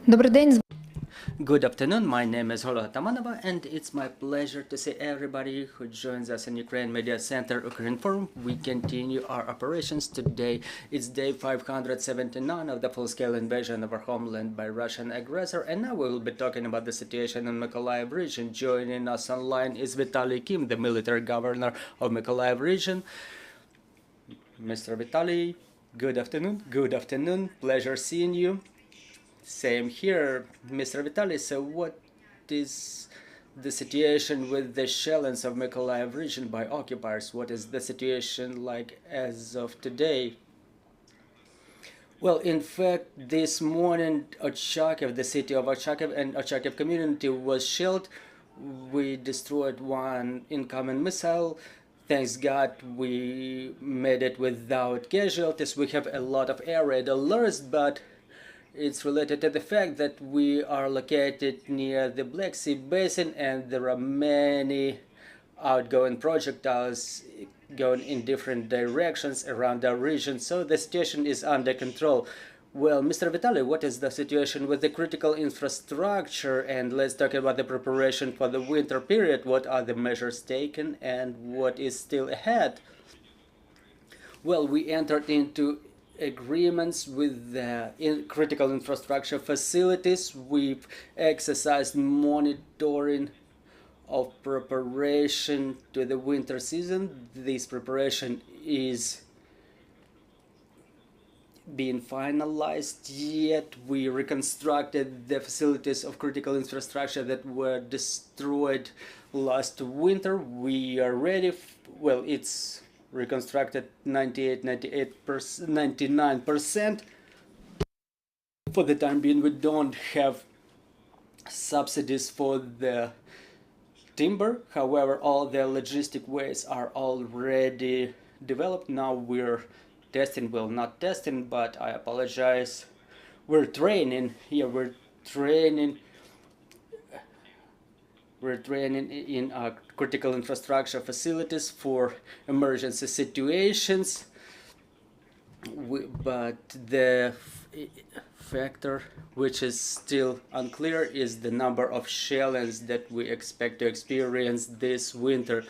Добрий день. Good afternoon, my name is Olga Tamanova, and it's my pleasure to see everybody who joins us in Ukraine Media Center Ukraine Forum. We continue our operations today. It's day 579 of the full-scale invasion of our homeland by Russian aggressor, and now we will be talking about the situation in Mykolaiv region. Joining us online is Vitalii, the military governor of Mykolaiv region. Mr. Vitalii, good afternoon. Good afternoon. Pleasure seeing you. Same here, Mr. Vitalii. So what is the situation with the shellings of Mykolaiv region by occupiers? What is the situation like as of today? Well, in fact, this morning, Ochakiv, the city of Ochakiv and Ochakiv community was shelled. We destroyed one incoming missile. Thanks God, we made it without casualties. We have a lot of air raid alerts, but it's related to the fact that we are located near the Black Sea Basin and there are many outgoing projectiles going in different directions around our region, so the situation is under control. Well, Mr. Vitalii, what is the situation with the critical infrastructure? And let's talk about the preparation for the winter period. What are the measures taken and what is still ahead? Well, we entered into agreements with the critical infrastructure facilities. We've exercised monitoring of preparation to the winter season. This preparation is being finalized yet. We reconstructed the facilities of critical infrastructure that were destroyed last winter. We are ready. Well, it's reconstructed 99%. For the time being, we don't have subsidies for the timber. However, all the logistic ways are already developed. Now we're testing, well, not testing, but I apologize. We're training here. We're training in our critical infrastructure facilities for emergency situations. But the factor which is still unclear is the number of shellings that we expect to experience this winter.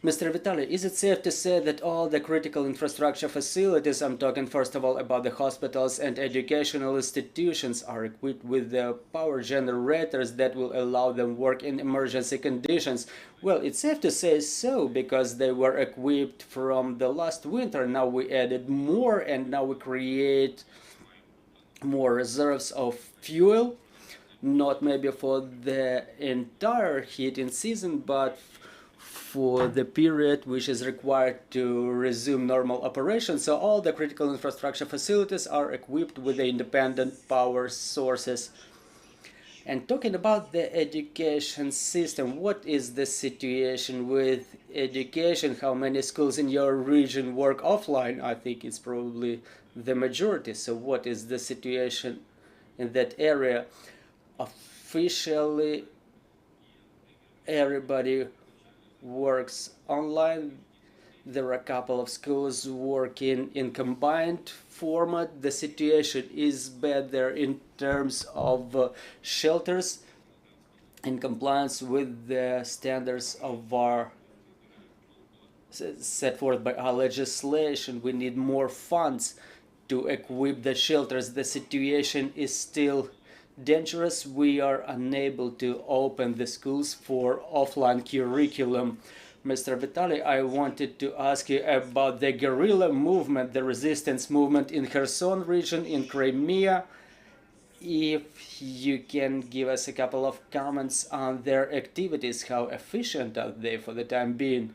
Mr. Vitalii, is it safe to say that all the critical infrastructure facilities, I'm talking first of all about the hospitals and educational institutions, are equipped with the power generators that will allow them work in emergency conditions? Well, it's safe to say so, because they were equipped from the last winter. Now we added more, and now we create more reserves of fuel, not maybe for the entire heating season, but for the period which is required to resume normal operations. So all the critical infrastructure facilities are equipped with the independent power sources. And talking about the education system, what is the situation with education? How many schools in your region work offline? I think it's probably the majority. So what is the situation in that area? Officially, everybody works online. There are a couple of schools working in combined format. The situation is better in terms of shelters, in compliance with the standards of our set forth by our legislation. We need more funds to equip the shelters. The situation is still dangerous. We are unable to open the schools for offline curriculum. Mr. Vitalii, I wanted to ask you about the guerrilla movement, the resistance movement in Kherson region, in Crimea. If you can give us a couple of comments on their activities, how efficient are they for the time being?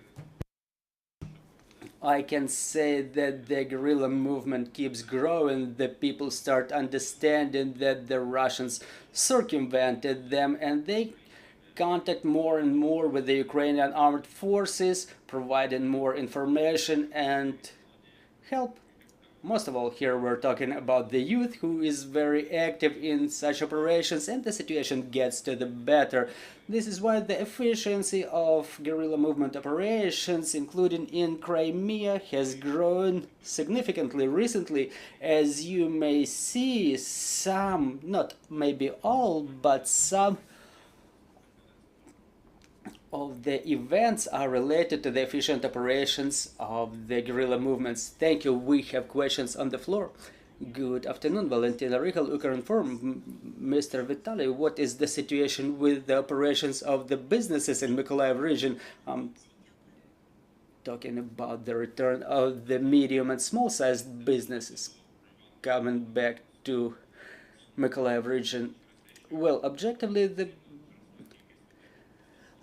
I can say that the guerrilla movement keeps growing. The people start understanding that the Russians circumvented them, and they contact more and more with the Ukrainian armed forces, providing more information and help Most of all, here we're talking about the youth who is very active in such operations, and the situation gets to the better. This is why the efficiency of guerrilla movement operations, including in Crimea, has grown significantly recently. As you may see, some, not maybe all, but some of the events are related to the efficient operations of the guerrilla movements. Thank you. We have questions on the floor. Good afternoon, Valentina Rihal, Ukrinform. Mr. Vitalii, what is the situation with the operations of the businesses in Mykolaiv region? Talking about the return of the medium and small-sized businesses coming back to Mykolaiv region. Well, objectively,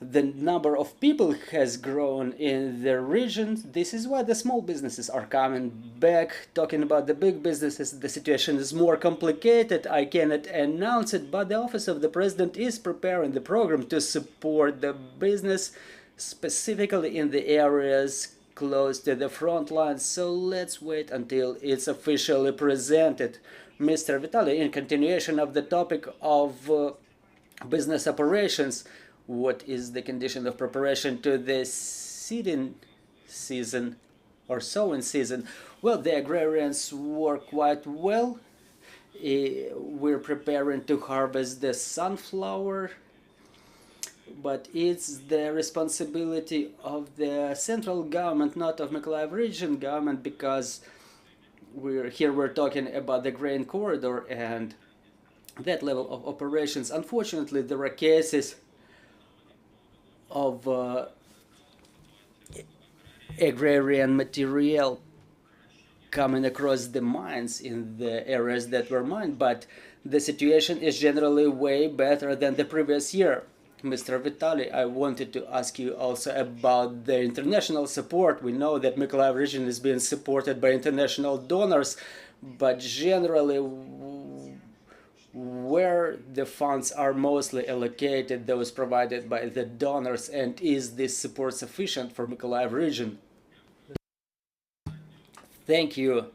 the number of people has grown in the region. This is why the small businesses are coming back. Talking about the big businesses, the situation is more complicated. I cannot announce it, but the Office of the President is preparing the program to support the business, specifically in the areas close to the front lines. So let's wait until it's officially presented. Mr. Vitalii, in continuation of the topic of business operations, what is the condition of preparation to the seeding season or sowing season? Well, the agrarians work quite well. We're preparing to harvest the sunflower, but it's the responsibility of the central government, not of Mykolaiv region government, because we're talking about the grain corridor and that level of operations. Unfortunately, there are cases of agrarian material coming across the mines in the areas that were mined, but the situation is generally way better than the previous year. Mr. Vitalii, I wanted to ask you also about the international support. We know that Mykolaiv region is being supported by international donors, but generally where the funds are mostly allocated, those provided by the donors, and is this support sufficient for Mykolaiv region? Thank you.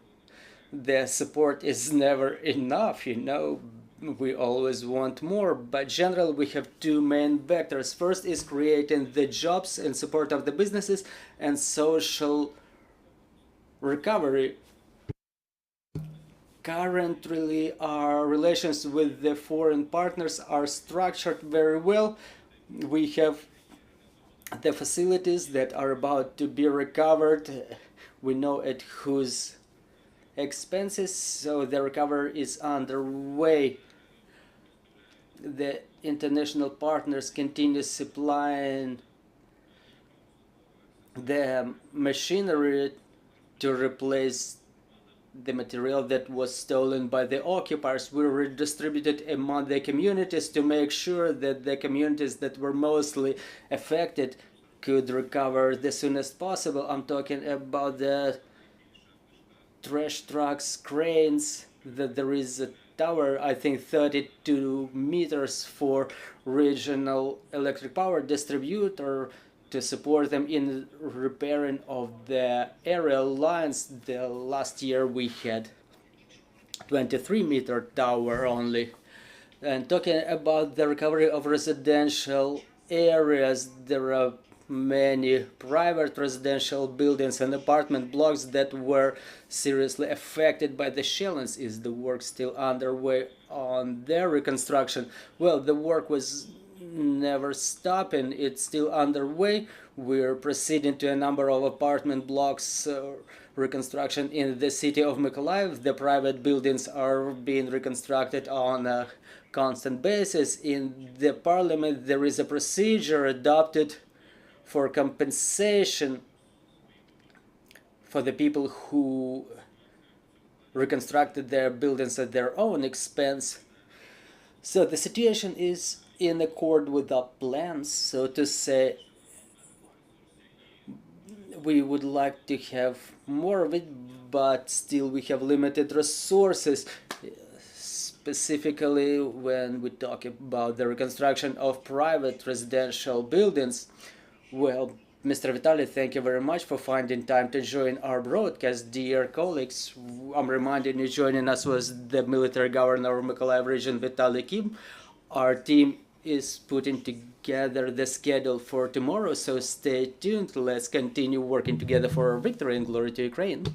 The support is never enough, you know. We always want more, but generally we have two main vectors. First is creating the jobs in support of the businesses and social recovery. Currently, our relations with the foreign partners are structured very well. We have the facilities that are about to be recovered. We know at whose expenses, so the recovery is underway. The international partners continue supplying the machinery to replace the material that was stolen by the occupiers. We redistributed among the communities to make sure that the communities that were mostly affected could recover the soonest possible. I'm talking about the trash trucks, cranes, that there is a tower, I think 32 meters for regional electric power distributor to support them in repairing of the aerial lines. The last year we had 23-meter tower only. And talking about the recovery of residential areas, there are many private residential buildings and apartment blocks that were seriously affected by the shellings. Is the work still underway on their reconstruction? Well, the work was never stopping. It's still underway. We're proceeding to a number of apartment blocks reconstruction in the city of Mykolaiv. The private buildings are being reconstructed on a constant basis. In the parliament, there is a procedure adopted for compensation for the people who reconstructed their buildings at their own expense. So the situation is in accord with our plans, so to say. We would like to have more of it, but still we have limited resources, specifically when we talk about the reconstruction of private residential buildings. Well, Mr. Vitalii, thank you very much for finding time to join our broadcast. Dear colleagues, I'm reminding you joining us was the military governor of Mykolaiv region, Vitalii Kyiv. Our team is putting together the schedule for tomorrow, so stay tuned. Let's continue working together for our victory and glory to Ukraine.